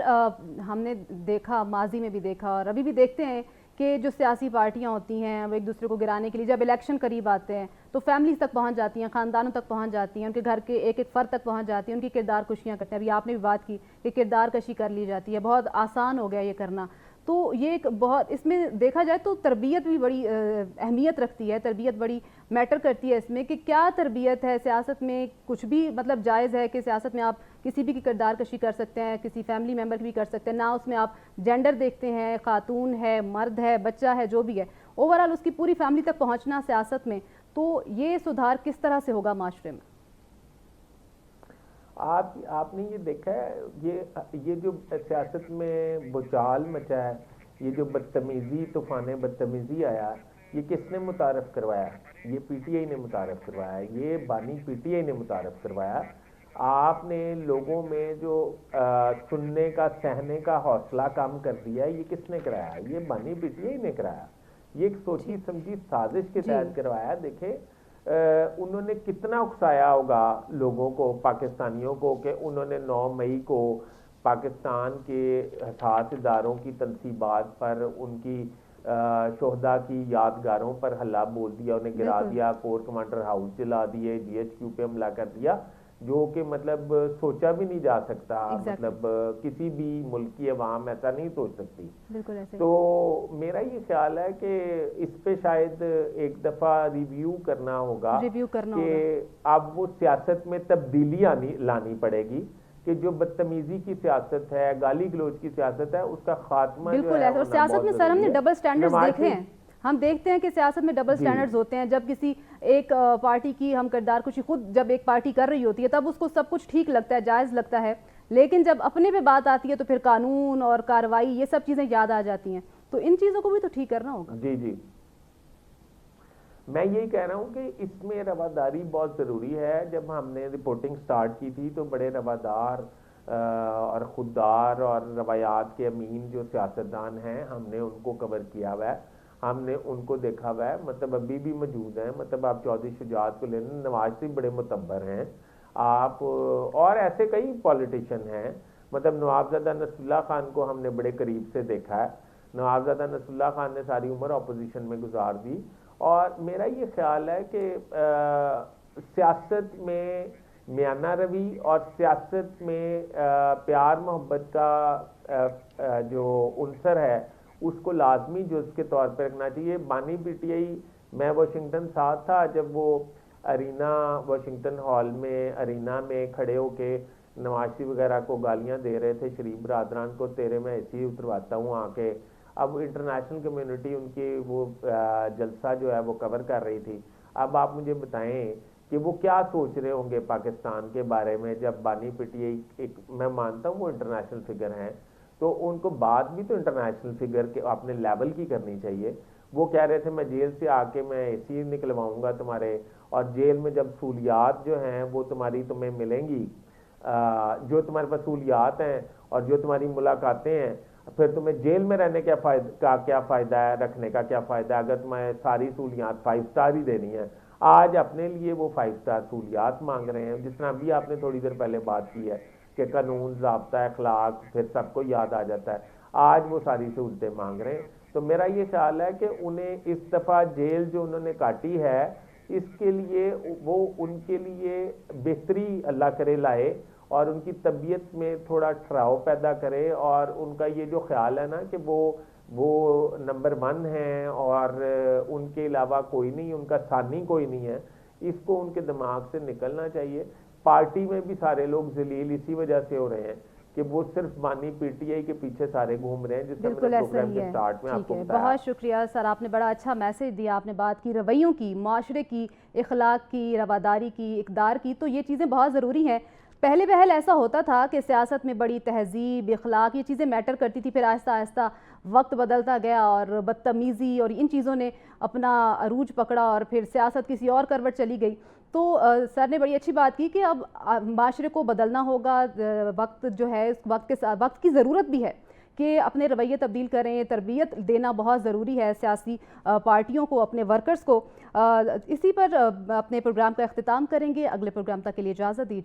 Speaker 1: हमने देखा, माजी में भी देखा और अभी भी देखते हैं कि जो सियासी पार्टियां होती हैं वो एक दूसरे को गिराने के लिए जब इलेक्शन करीब आते हैं तो फैमिलीज तक पहुंच जाती हैं, ख़ानदानों तक पहुंच जाती हैं, उनके घर के एक एक फ़र्द तक पहुंच जाती हैं, उनकी किरदार कशियाँ करते हैं। अभी आपने भी बात की कि किरदार कशी कर ली जाती है, बहुत आसान हो गया ये करना। तो ये एक बहुत, इसमें देखा जाए तो तरबियत भी बड़ी अहमियत रखती है, तरबियत बड़ी मैटर करती है इसमें कि क्या तरबियत है सियासत में। कुछ भी मतलब जायज़ है कि सियासत में आप किसी भी की किरदार कशी कर सकते हैं, किसी फैमिली मेम्बर की भी कर सकते हैं ना, उसमें आप जेंडर देखते हैं, खातून है, मर्द है, बच्चा है, जो भी है, ओवरऑल उसकी पूरी फैमिली तक पहुँचना सियासत में। तो ये सुधार किस तरह से होगा माशरे में?
Speaker 2: आपने ये देखा है, ये जो सियासत में बुचाल मचा है, ये जो बदतमीजी, तूफान बदतमीजी आया, ये किसने मुतारफ़ करवाया? ये पीटीआई ने मुतारफ़ करवाया, ये बानी पीटीआई ने मुतारफ़ करवाया। आपने लोगों में जो सुनने का, सहने का हौसला कम कर दिया, ये किसने कराया? ये बानी पीटीआई ने कराया। ये एक सोची समझी साजिश के तहत करवाया। देखे उन्होंने कितना उकसाया होगा लोगों को, पाकिस्तानियों को, कि उन्होंने 9 मई को पाकिस्तान के हसास इदारों की तनसीबात पर, उनकी शोहदा की यादगारों पर हल्ला बोल दिया, उन्हें गिरा दिया, कोर कमांडर हाउस जला दिए, जीएचक्यू पे हमला कर दिया, जो कि मतलब सोचा भी नहीं जा सकता। मतलब किसी भी मुल्क की अवाम ऐसा नहीं सोच सकती।
Speaker 1: बिल्कुल ऐसे।
Speaker 2: तो मेरा ये ख्याल है कि इस पे शायद एक दफ़ा रिव्यू करना होगा कि अब वो सियासत में तब्दीली लानी पड़ेगी कि जो बदतमीजी की सियासत है, गाली गलोच की सियासत है, उसका खात्मा जो है।
Speaker 1: और सियासत में सर हमने डबल स्टैंडर्ड्स देखे हैं, हम देखते हैं कि सियासत में डबल स्टैंडर्ड्स होते हैं। जब किसी एक पार्टी की हम किरदार कुशी खुद जब एक पार्टी कर रही होती है तब उसको सब कुछ ठीक लगता है, जायज़ लगता है, लेकिन जब अपने पे बात आती है तो फिर कानून और कार्रवाई, ये सब चीज़ें याद आ जाती हैं। तो इन चीज़ों को भी तो ठीक करना होगा।
Speaker 2: जी जी, मैं यही कह रहा हूँ कि इसमें रवादारी बहुत ज़रूरी है। जब हमने रिपोर्टिंग स्टार्ट की थी तो बड़े रवादार और खुददार और रवायात के अमीन जो सियासतदान हैं, हमने उनको कवर किया हुआ है, हमने उनको देखा हुआ है, मतलब अभी भी मौजूद हैं। मतलब आप चौधरी शुजात को ले लें, नवाज शरीफ बड़े मुतब्बर हैं आप, और ऐसे कई पॉलिटिशियन हैं। मतलब नवाबजादा नसरुल्लाह खान को हमने बड़े करीब से देखा है। नवाबजादा नसरुल्लाह खान ने सारी उम्र अपोजिशन में गुजार दी, और मेरा ये ख्याल है कि सियासत में मियाना रवि और सियासत में प्यार मोहब्बत का जो उनसर है उसको लाजमी जुज़ के तौर पर रखना चाहिए। बानी पीटीआई, मैं वाशिंगटन साथ था जब वो अरीना, वाशिंगटन हॉल में अरीना में खड़े होके नवाज शरीफ वगैरह को गालियां दे रहे थे, शरीफ बरादरान को, तेरे मैं ऐसे ही उतरवाता हूँ आके। अब इंटरनेशनल कम्युनिटी उनके वो जलसा जो है वो कवर कर रही थी। अब आप मुझे बताएं कि वो क्या सोच रहे होंगे पाकिस्तान के बारे में, जब बानी पीटीआई एक, मैं मानता हूँ वो इंटरनेशनल फिगर हैं, तो उनको बात भी तो इंटरनेशनल फिगर के अपने लेवल की करनी चाहिए। वो कह रहे थे मैं जेल से आके मैं एसी निकलवाऊंगा तुम्हारे, और जेल में जब सहूलियात जो हैं वो तुम्हें मिलेंगी, जो तुम्हारे पास सहूलियात हैं और जो तुम्हारी मुलाकातें हैं, फिर तुम्हें जेल में रहने क्या फ़ायदा है, रखने का क्या फ़ायदा है, अगर तुम्हें सारी सहूलियात 5 स्टार ही देनी है। आज अपने लिए वो 5 स्टार सहूलियात मांग रहे हैं, जिस तरह अभी आपने थोड़ी देर पहले बात की है कि कानून, ज़ाब्ता, अखलाक, फिर सबको याद आ जाता है। आज वो सारी सहूलतें मांग रहे हैं। तो मेरा ये ख्याल है कि उन्हें इस दफ़ा जेल जो उन्होंने काटी है, इसके लिए वो उनके लिए बेहतरी अल्लाह करे लाए, और उनकी तबीयत में थोड़ा ठहराव पैदा करे, और उनका ये जो ख्याल है ना कि वो नंबर 1 हैं और उनके अलावा कोई नहीं, उनका सानी कोई नहीं है, इसको उनके दिमाग से निकलना चाहिए। पार्टी में भी सारे लोग जलील इसी वजह से हो रहे हैं कि वो सिर्फ बानी पीटीआई के पीछे सारे घूम रहे हैं, जिससे मैंने प्रोग्राम के स्टार्ट में आपको बताया।
Speaker 1: बहुत शुक्रिया सर, आपने बड़ा अच्छा मैसेज दिया। आपने बात की रवैयों की, माशरे की, इखलाक की, रवादारी की, इक़दार की, तो ये चीज़ें बहुत ज़रूरी हैं। पहले पहल ऐसा होता था कि सियासत में बड़ी तहजीब, इखलाक, ये चीज़ें मैटर करती थी, फिर आहिस्ता आहिस्ता वक्त बदलता गया और बदतमीज़ी और इन चीज़ों ने अपना अरूज पकड़ा और फिर सियासत किसी और करवट चली गई। तो सर ने बड़ी अच्छी बात की कि अब माशरे को बदलना होगा, वक्त जो है इस वक्त के साथ वक्त की ज़रूरत भी है कि अपने रवैये तब्दील करें, तरबियत देना बहुत ज़रूरी है सियासी पार्टियों को, अपने वर्कर्स को। इसी पर अपने प्रोग्राम का अख्तिताम करेंगे। अगले प्रोग्राम तक के लिए इजाज़त दीजिए।